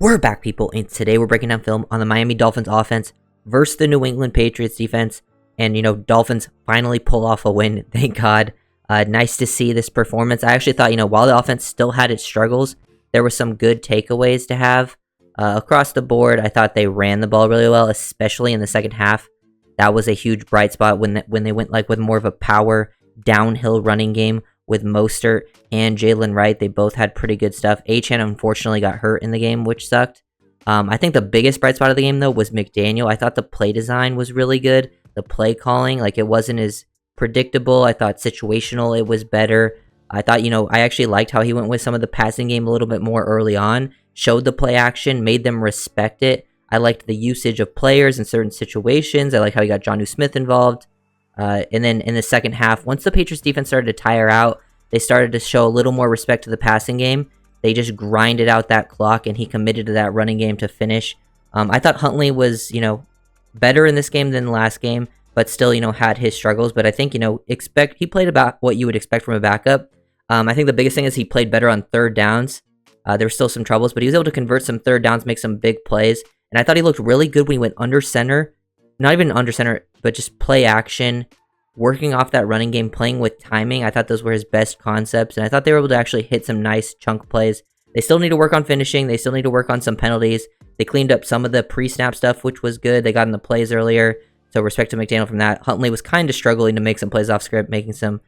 We're back, people, and today we're breaking down film on the Miami Dolphins offense versus the New England Patriots defense. And, Dolphins finally pull off a win, thank God. Nice to see this performance. I actually thought, while the offense still had its struggles, there were some good takeaways to have. Across the board, I thought they ran the ball really well, especially in the second half. That was a huge bright spot when they went with more of a power downhill running game with Mostert and Jalen Wright. They both had pretty good stuff. Achane unfortunately got hurt in the game, which sucked. I think the biggest bright spot of the game, though, was McDaniel. I thought the play design was really good. The play calling, it wasn't as predictable. I thought situational, it was better. I thought, I actually liked how he went with some of the passing game a little bit more early on. Showed the play action, made them respect it. I liked the usage of players in certain situations. I like how he got Jonnu Smith involved. And then in the second half, once the Patriots defense started to tire out, they started to show a little more respect to the passing game. They just grinded out that clock, and he committed to that running game to finish. I thought Huntley was, better in this game than the last game, but still, had his struggles. But I think, he played about what you would expect from a backup. I think the biggest thing is he played better on third downs. There were still some troubles, but he was able to convert some third downs, make some big plays. And I thought he looked really good when he went under center. Not even under center, but just play action, working off that running game, playing with timing. I thought those were his best concepts, and I thought they were able to actually hit some nice chunk plays. They still need to work on finishing. They still need to work on some penalties. They cleaned up some of the pre-snap stuff, which was good. They got in the plays earlier, so respect to McDaniel from that. Huntley was kind of struggling to make some plays off script, making some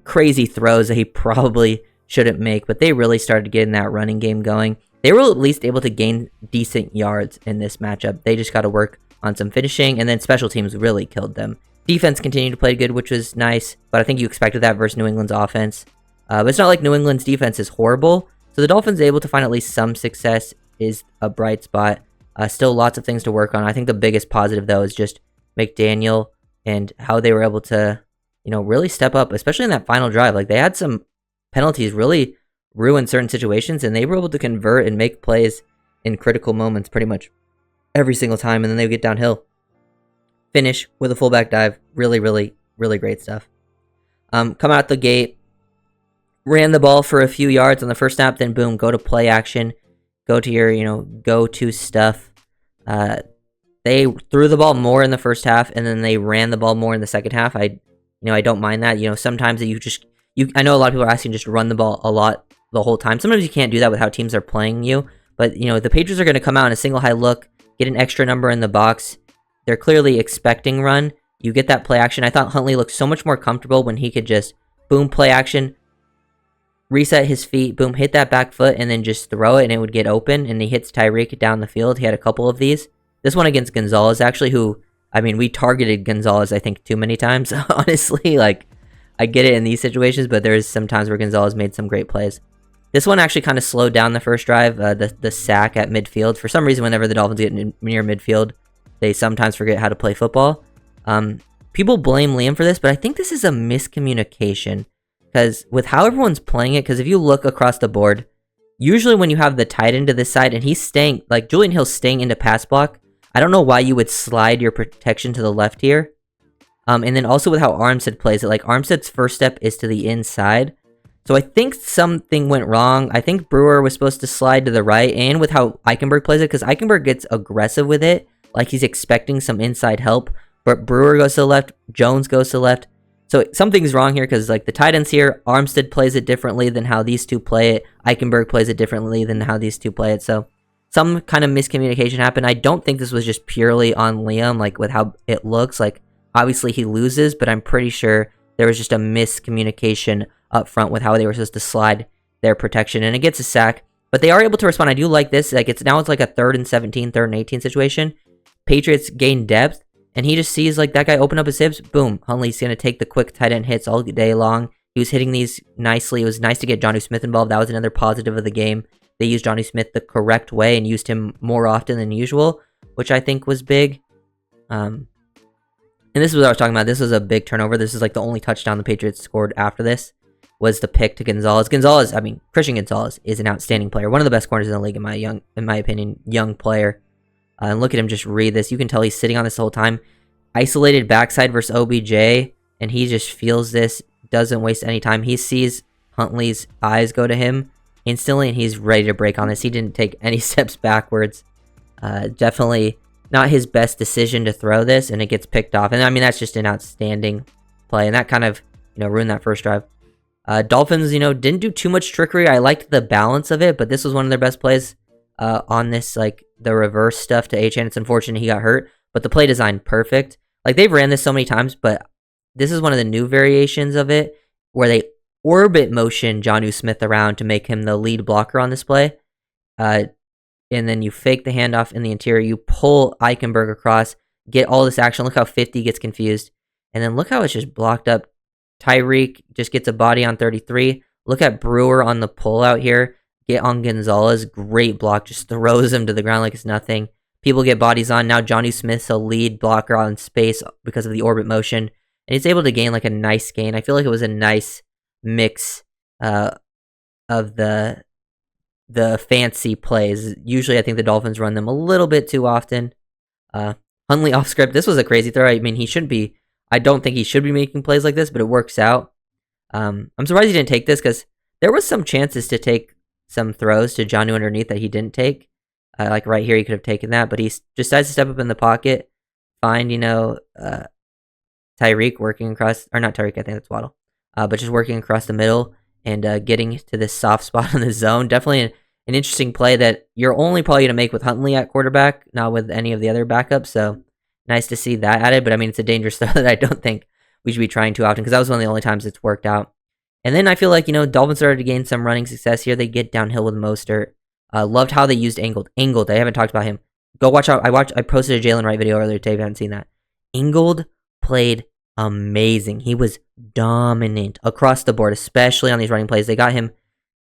crazy throws that he probably shouldn't make, but they really started getting that running game going. They were at least able to gain decent yards in this matchup. They just got to work on some finishing, and then special teams really killed them. Defense continued to play good, which was nice, but I think you expected that versus New England's offense. But it's not like New England's defense is horrible, so the Dolphins able to find at least some success is a bright spot. Still lots of things to work on. I think the biggest positive, though, is just McDaniel and how they were able to, really step up, especially in that final drive. They had some penalties really ruin certain situations, and they were able to convert and make plays in critical moments pretty much every single time, and then they would get downhill. Finish with a fullback dive. Really, really, really great stuff. Come out the gate, ran the ball for a few yards on the first snap, then boom, go to play action, go to your, go-to stuff. They threw the ball more in the first half, and then they ran the ball more in the second half. I don't mind that. Sometimes I know a lot of people are asking just to run the ball a lot the whole time. Sometimes you can't do that with how teams are playing you, but, the Patriots are going to come out in a single high look, get an extra number in the box. They're clearly expecting run. You get that play action. I thought Huntley looked so much more comfortable when he could just, boom, play action, reset his feet, boom, hit that back foot, and then just throw it, and it would get open, and he hits Tyreek down the field. He had a couple of these. This one against Gonzalez, actually, we targeted Gonzalez, I think, too many times, honestly. I get it in these situations, but there's some times where Gonzalez made some great plays. This one actually kind of slowed down the first drive, the sack at midfield. For some reason, whenever the Dolphins get near midfield, they sometimes forget how to play football. People blame Liam for this, but I think this is a miscommunication. Because with how everyone's playing it, because if you look across the board, usually when you have the tight end to this side, and he's staying, Julian Hill's staying into pass block, I don't know why you would slide your protection to the left here. And then also with how Armstead plays it, Armstead's first step is to the inside. So I think something went wrong. I think Brewer was supposed to slide to the right, and with how Eichenberg plays it, because Eichenberg gets aggressive with it, he's expecting some inside help, but Brewer goes to the left, Jones goes to the left. So something's wrong here, because the tight ends here, Armstead plays it differently than how these two play it. Eichenberg plays it differently than how these two play it. So some kind of miscommunication happened. I don't think this was just purely on Liam, with how it looks. Obviously he loses, but I'm pretty sure there was just a miscommunication up front with how they were supposed to slide their protection, and it gets a sack. But they are able to respond. I do like this. It's a 3rd and 17, 3rd and 18 situation. Patriots gain depth, and he just sees that guy open up his hips. Boom, Huntley's gonna take the quick tight end hits all day long. He was hitting these nicely. It was nice to get Jonnu Smith involved. That was another positive of the game. They used Jonnu Smith the correct way and used him more often than usual, which I think was big. And this is what I was talking about. This was a big turnover. This is the only touchdown the Patriots scored after this was the pick to Gonzalez. Christian Gonzalez is an outstanding player. One of the best corners in the league, in my opinion, young player. And look at him just read this. You can tell he's sitting on this the whole time. Isolated backside versus OBJ, and he just feels this, doesn't waste any time. He sees Huntley's eyes go to him, instantly, and he's ready to break on this. He didn't take any steps backwards. Definitely not his best decision to throw this, and it gets picked off. And I mean, that's just an outstanding play, and that kind of, ruined that first drive. Dolphins, didn't do too much trickery. I liked the balance of it, but this was one of their best plays on this, like, the reverse stuff to Achane. It's unfortunate he got hurt, but the play design, perfect. Like, they've ran this so many times, but this is one of the new variations of it, where they orbit motion Jonnu Smith around to make him the lead blocker on this play. And then you fake the handoff in the interior, you pull Eichenberg across, get all this action. Look how 50 gets confused. And then look how it's just blocked up. Tyreek just gets a body on 33. Look at Brewer on the pull out here. Get on Gonzalez. Great block. Just throws him to the ground like it's nothing. People get bodies on. Now Jonnu Smith's a lead blocker on space because of the orbit motion. And he's able to gain like a nice gain. I feel like it was a nice mix of the fancy plays. Usually I think the Dolphins run them a little bit too often. Huntley off script. This was a crazy throw. I mean, I don't think he should be making plays like this, but it works out. I'm surprised he didn't take this because there was some chances to take some throws to Jonnu underneath that he didn't take. Like right here, he could have taken that, but he decides to step up in the pocket, find, Tyreek working across, or not Tyreek, I think that's Waddle, but just working across the middle and getting to this soft spot in the zone. Definitely an interesting play that you're only probably going to make with Huntley at quarterback, not with any of the other backups, so nice to see that added, but I mean, it's a dangerous throw that I don't think we should be trying too often, because that was one of the only times it's worked out. And then I feel like, Dolphins started to gain some running success here. They get downhill with Mostert. Loved how they used Ingold. Ingold, I haven't talked about him. Go watch out. I posted a Jalen Wright video earlier today if you haven't seen that. Ingold played amazing. He was dominant across the board, especially on these running plays. They got him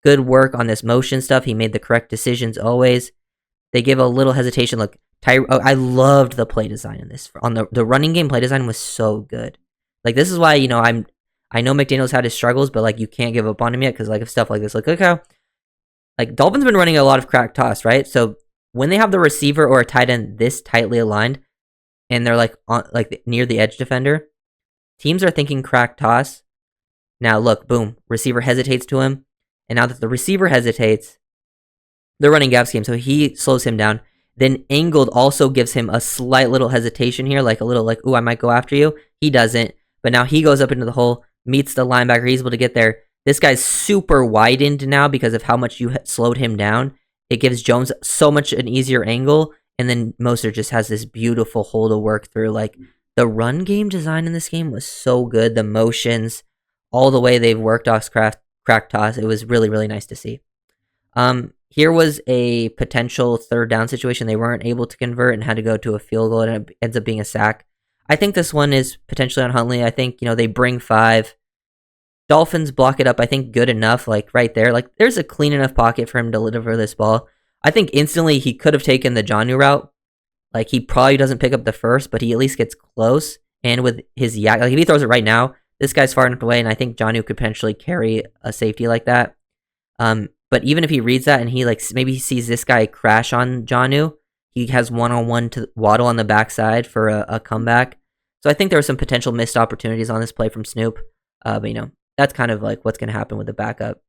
good work on this motion stuff. He made the correct decisions always. They give a little hesitation. Look, I loved the play design in this. On the running game play design was so good. Like, this is why, I know McDaniels had his struggles, but, like, you can't give up on him yet because, like, of stuff like this. Like, look how, like, Dolphins been running a lot of crack toss, right? So when they have the receiver or a tight end this tightly aligned and they're, like, near the edge defender, teams are thinking crack toss. Now, look, boom, receiver hesitates to him. And now that the receiver hesitates, they're running gap scheme, so he slows him down. Then Ingold also gives him a slight little hesitation here, like a little like, ooh, I might go after you. He doesn't, but now he goes up into the hole, meets the linebacker, he's able to get there. This guy's super widened now because of how much you slowed him down. It gives Jones so much an easier angle, and then Mostert just has this beautiful hole to work through. Like, the run game design in this game was so good. The motions, all the way they've worked off crack toss, it was really, really nice to see. Here was a potential third down situation. They weren't able to convert and had to go to a field goal, and it ends up being a sack. I think this one is potentially on Huntley. I think, they bring 5. Dolphins block it up, I think, good enough, like, right there. Like, there's a clean enough pocket for him to deliver this ball. I think instantly he could have taken the Jonnu route. Like, he probably doesn't pick up the first, but he at least gets close. And with his yak, like, if he throws it right now, this guy's far enough away, and I think Jonnu could potentially carry a safety like that. But even if he reads that and he, like, maybe he sees this guy crash on Jonnu, he has one-on-one to Waddle on the backside for a comeback. So I think there were some potential missed opportunities on this play from Snoop. But, that's kind of like what's going to happen with the backup.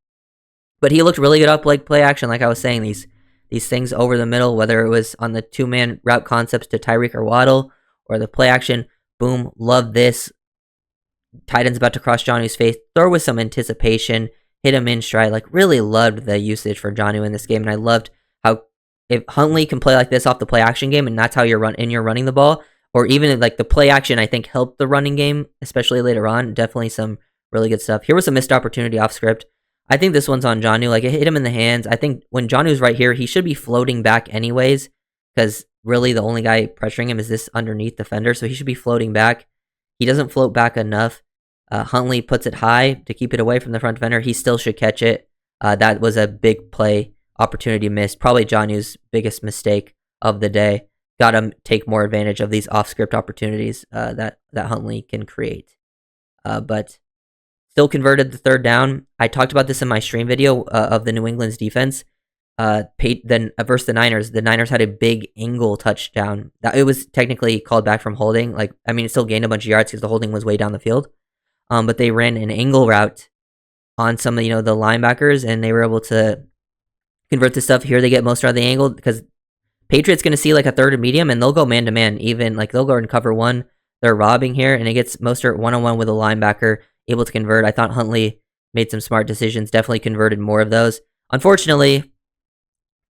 But he looked really good up, like, play action. Like I was saying, these things over the middle, whether it was on the 2-man route concepts to Tyreek or Waddle, or the play action, boom, love this. Tight end's about to cross Jonnu's face. Throw with some anticipation. Hit him in stride. Like, really loved the usage for Jonnu in this game, and I loved how if Huntley can play like this off the play action game, and that's how you're running the ball, or even like the play action, I think helped the running game, especially later on. Definitely some really good stuff. Here was a missed opportunity off script. I think this one's on Jonnu. Like, it hit him in the hands. I think when Jonnu's right here, he should be floating back anyways, because really the only guy pressuring him is this underneath defender, so he should be floating back. He doesn't float back enough. Huntley puts it high to keep it away from the front defender. He still should catch it. That was a big play opportunity missed. Probably Jonnu's biggest mistake of the day. Got to take more advantage of these off-script opportunities that Huntley can create. But still converted the third down. I talked about this in my stream video of the New England's defense. Then versus the Niners. The Niners had a big angle touchdown. It was technically called back from holding. Like, I mean, it still gained a bunch of yards because the holding was way down the field. But they ran an angle route on some of the linebackers, and they were able to convert this stuff. Here they get most out of the angle because Patriots going to see like a third and medium, and they'll go man-to-man even. Like, they'll go and cover one. They're robbing here, and it gets Mostert one-on-one with a linebacker, able to convert. I thought Huntley made some smart decisions, definitely converted more of those. Unfortunately,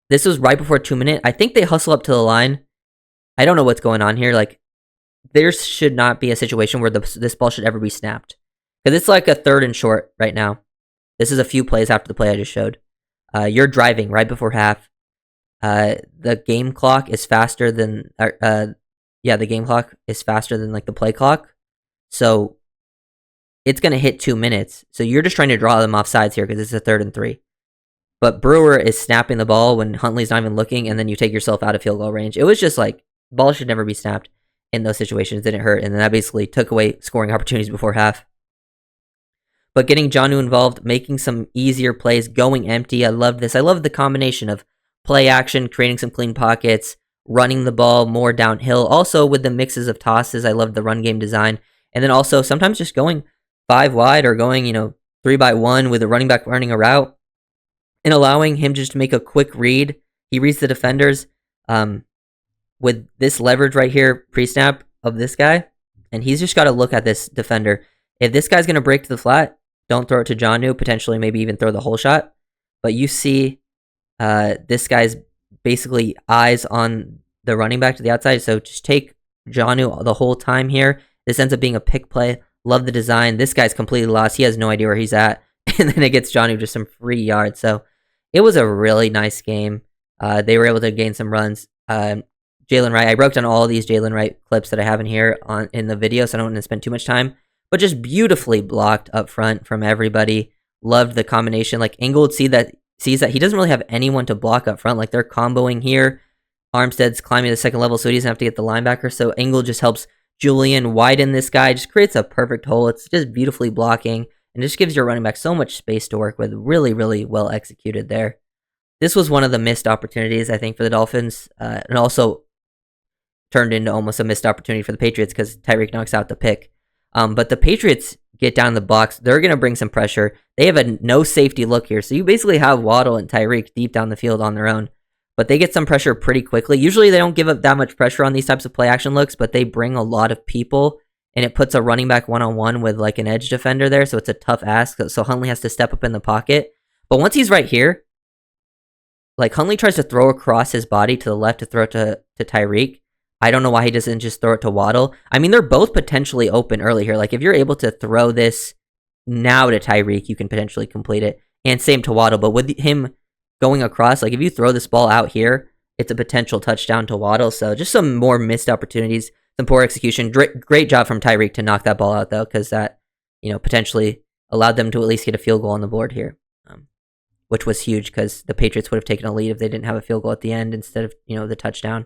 this was right before 2 minutes. I think they hustle up to the line. I don't know what's going on here. Like, there should not be a situation where this ball should ever be snapped. Because it's like a third and short right now. This is a few plays after the play I just showed. You're driving right before half. The game clock is faster than... the game clock is faster than like the play clock. So it's going to hit 2 minutes. So you're just trying to draw them off sides here because it's a 3rd and 3. But Brewer is snapping the ball when Huntley's not even looking, and then you take yourself out of field goal range. It was just like, ball should never be snapped in those situations. Didn't hurt, and then that basically took away scoring opportunities before half. But getting Jonnu involved, making some easier plays, going empty. I love this. I love the combination of play action, creating some clean pockets, running the ball more downhill. Also with the mixes of tosses, I love the run game design. And then also sometimes just going 5 wide or going, 3-by-1 with a running back running a route and allowing him just to make a quick read. He reads the defenders with this leverage right here, pre-snap of this guy. And he's just got to look at this defender. If this guy's going to break to the flat, don't throw it to Jonnu, potentially maybe even throw the whole shot. But you see this guy's basically eyes on the running back to the outside. So just take Jonnu the whole time here. This ends up being a pick play. Love the design. This guy's completely lost. He has no idea where he's at. And then it gets Jonnu just some free yards. So it was a really nice game. They were able to gain some runs. Jalen Wright, I broke down all these Jalen Wright clips that I have in here in the video, so I don't want to spend too much time. But just beautifully blocked up front from everybody. Loved the combination. Like, England sees that he doesn't really have anyone to block up front. Like, they're comboing here. Armstead's climbing to the second level, so he doesn't have to get the linebacker. So England just helps Julian widen this guy. Just creates a perfect hole. It's just beautifully blocking. And just gives your running back so much space to work with. Really, really well executed there. This was one of the missed opportunities, I think, for the Dolphins. And also turned into almost a missed opportunity for the Patriots because Tyreek knocks out the pick. But the Patriots get down the box. They're going to bring some pressure. They have a no safety look here. So you basically have Waddle and Tyreek deep down the field on their own. But they get some pressure pretty quickly. Usually they don't give up that much pressure on these types of play action looks, but they bring a lot of people. And it puts a running back one-on-one with like an edge defender there. So it's a tough ask. So Huntley has to step up in the pocket. But once he's right here, like, Huntley tries to throw across his body to the left to throw it to Tyreek. I don't know why he doesn't just throw it to Waddle. I mean, they're both potentially open early here. Like, if you're able to throw this now to Tyreek, you can potentially complete it. And same to Waddle. But with him going across, like, if you throw this ball out here, it's a potential touchdown to Waddle. So just some more missed opportunities, some poor execution. Great job from Tyreek to knock that ball out, though, because that, potentially allowed them to at least get a field goal on the board here, which was huge because the Patriots would have taken a lead if they didn't have a field goal at the end instead of, the touchdown.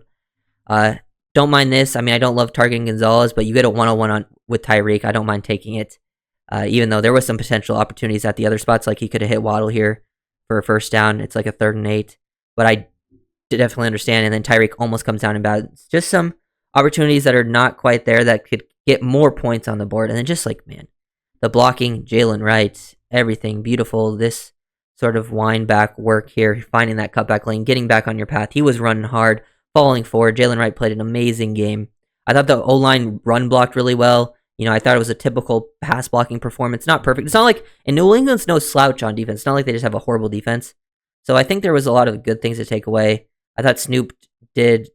Don't mind this. I mean, I don't love targeting Gonzalez, but you get a one-on-one with Tyreek. I don't mind taking it, even though there was some potential opportunities at the other spots. Like, he could have hit Waddle here for a first down. It's like a 3rd and 8. But I definitely understand. And then Tyreek almost comes down and bounds. Just some opportunities that are not quite there that could get more points on the board. And then just like, man, the blocking, Jalen Wright, everything beautiful. This sort of wind back work here, finding that cutback lane, getting back on your path. He was running hard, falling forward. Jalen Wright played an amazing game. I thought the O-line run blocked really well. I thought it was a typical pass blocking performance. Not perfect. It's not like, and New England's no slouch on defense. It's not like they just have a horrible defense. So I think there was a lot of good things to take away. I thought Snoop did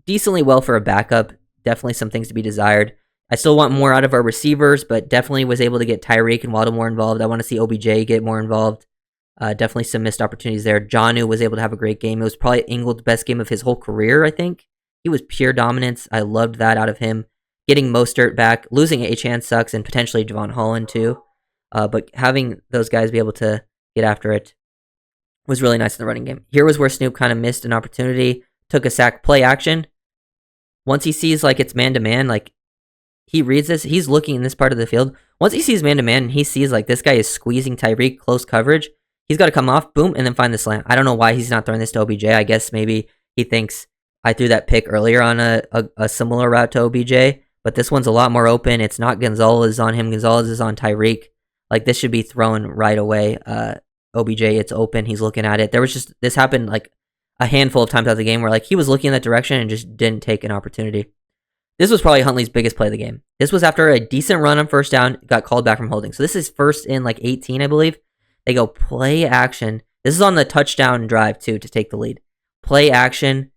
decently well for a backup. Definitely some things to be desired. I still want more out of our receivers, but definitely was able to get Tyreek and Waddle more involved. I want to see OBJ get more involved. Definitely some missed opportunities there. Jonnu was able to have a great game. It was probably Ingled's best game of his whole career, I think. He was pure dominance. I loved that out of him. Getting Mostert back. Losing Achane sucks, and potentially Javon Holland too. But having those guys be able to get after it was really nice in the running game. Here was where Snoop kind of missed an opportunity. Took a sack, play action. Once he sees like it's man-to-man, like he reads this, he's looking in this part of the field. Once he sees man-to-man and he sees like this guy is squeezing Tyreek, close coverage, he's got to come off, boom, and then find the slant. I don't know why he's not throwing this to OBJ. I guess maybe he thinks I threw that pick earlier on a similar route to OBJ, but this one's a lot more open. It's not Gonzalez on him. Gonzalez is on Tyreek. Like, this should be thrown right away. OBJ, it's open. He's looking at it. This happened like a handful of times out of the game where like he was looking in that direction and just didn't take an opportunity. This was probably Huntley's biggest play of the game. This was after a decent run on first down, got called back from holding. So this is first and like 18, I believe. They go play action. This is on the touchdown drive too to take the lead. Play action.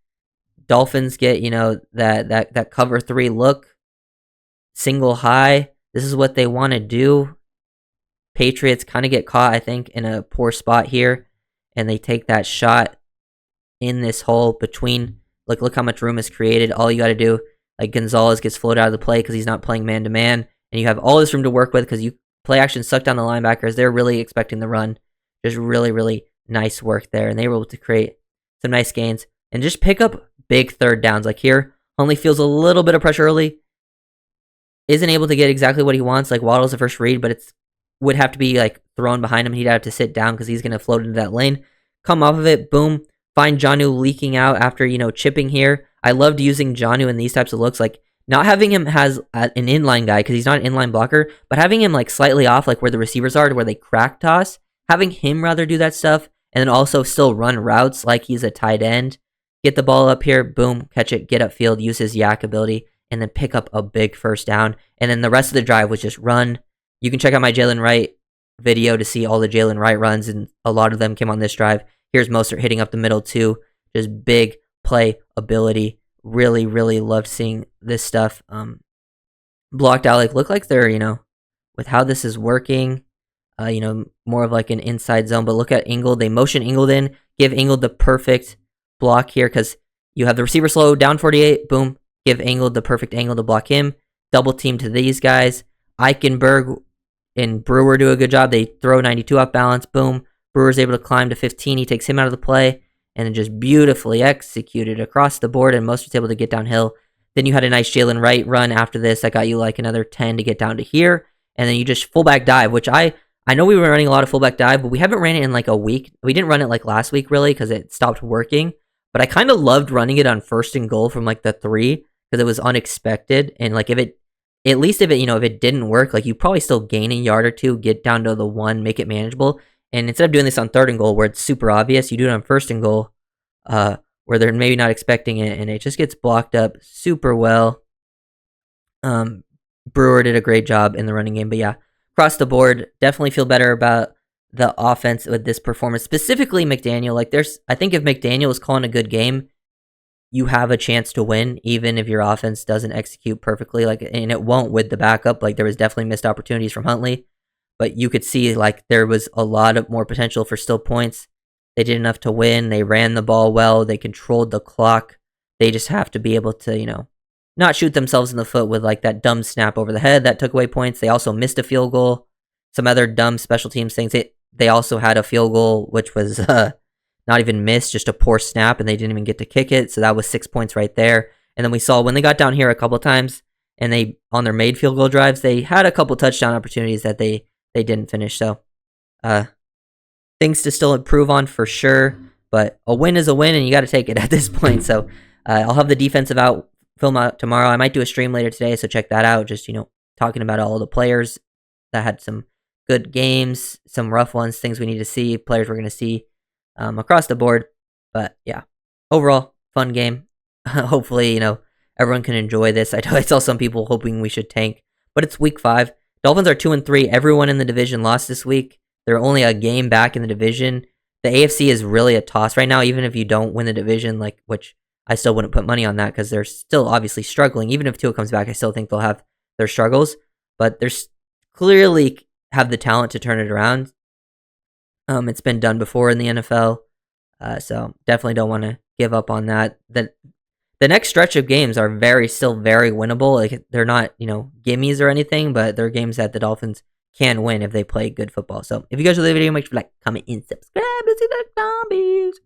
Dolphins get, that cover 3 look. Single high. This is what they want to do. Patriots kind of get caught, I think, in a poor spot here. And they take that shot in this hole between. Look how much room is created. All you got to do, like Gonzalez gets floated out of the play because he's not playing man-to-man. And you have all this room to work with because you play action suck down the linebackers. They're really expecting the run. Just really, really nice work there. And they were able to create some nice gains. And just pick up big third downs. Like here, Huntley feels a little bit of pressure early. Isn't able to get exactly what he wants. Like Waddle's the first read, but it's would have to be like thrown behind him. He'd have to sit down because he's going to float into that lane. Come off of it, boom. Find Jonnu leaking out after, chipping here. I loved using Jonnu in these types of looks. Like not having him as an inline guy because he's not an inline blocker, but having him like slightly off like where the receivers are to where they crack toss. Having him rather do that stuff and then also still run routes like he's a tight end. Get the ball up here, boom, catch it, get upfield, use his yak ability, and then pick up a big first down. And then the rest of the drive was just run. You can check out my Jalen Wright video to see all the Jalen Wright runs, and a lot of them came on this drive. Here's Mostert hitting up the middle too. Just big play ability. Really, really loved seeing this stuff. Blocked out, look like they're, with how this is working, more of like an inside zone. But look at Ingold. They motion Ingold in, give Ingold the perfect block here because you have the receiver slow, down 48, boom. Give Ingold the perfect angle to block him. Double team to these guys. Eichenberg and Brewer do a good job. They throw 92 off balance. Boom. Brewer's able to climb to 15. He takes him out of the play and then just beautifully executed across the board. And Mostert's able to get downhill. Then you had a nice Jalen Wright run after this that got you like another 10 to get down to here. And then you just fullback dive, which I know we were running a lot of fullback dive, but we haven't ran it in like a week. We didn't run it like last week really because it stopped working. But I kind of loved running it on first and goal from like the 3 because it was unexpected. And like if it didn't work, like you probably still gain a yard or 2, get down to the 1, make it manageable. And instead of doing this on third and goal where it's super obvious, you do it on first and goal where they're maybe not expecting it and it just gets blocked up super well. Brewer did a great job in the running game. But yeah, across the board, definitely feel better about the offense with this performance. Specifically McDaniel. I think if McDaniel is calling a good game, you have a chance to win, even if your offense doesn't execute perfectly. And it won't with the backup. There was definitely missed opportunities from Huntley, but you could see there was a lot of more potential for still points. They did enough to win. They ran the ball well. They controlled the clock. They just have to be able to, not shoot themselves in the foot with that dumb snap over the head that took away points. They also missed a field goal. Some other dumb special teams things. They also had a field goal, which was not even missed, just a poor snap, and they didn't even get to kick it. So that was 6 points right there. And then we saw when they got down here a couple times, and they on their made field goal drives, they had a couple touchdown opportunities that they didn't finish. So things to still improve on for sure. But a win is a win, and you got to take it at this point. So I'll have the defensive film out tomorrow. I might do a stream later today, so check that out. Just talking about all the players that had some good games, some rough ones, things we need to see, players we're going to see. Across the board. But yeah, overall, fun game. Hopefully, everyone can enjoy this. I saw some people hoping we should tank, but it's week 5. Dolphins are 2-3. Everyone in the division lost this week. They're only a game back in the division. The AFC is really a toss right now, even if you don't win the division, which I still wouldn't put money on that because they're still obviously struggling. Even if Tua comes back, I still think they'll have their struggles, but they're clearly have the talent to turn it around. It's been done before in the NFL, so definitely don't want to give up on that. The next stretch of games are still very winnable. They're not, gimmies or anything, but they're games that the Dolphins can win if they play good football. So if you guys enjoyed the video, make sure to like, comment, and subscribe to see the zombies.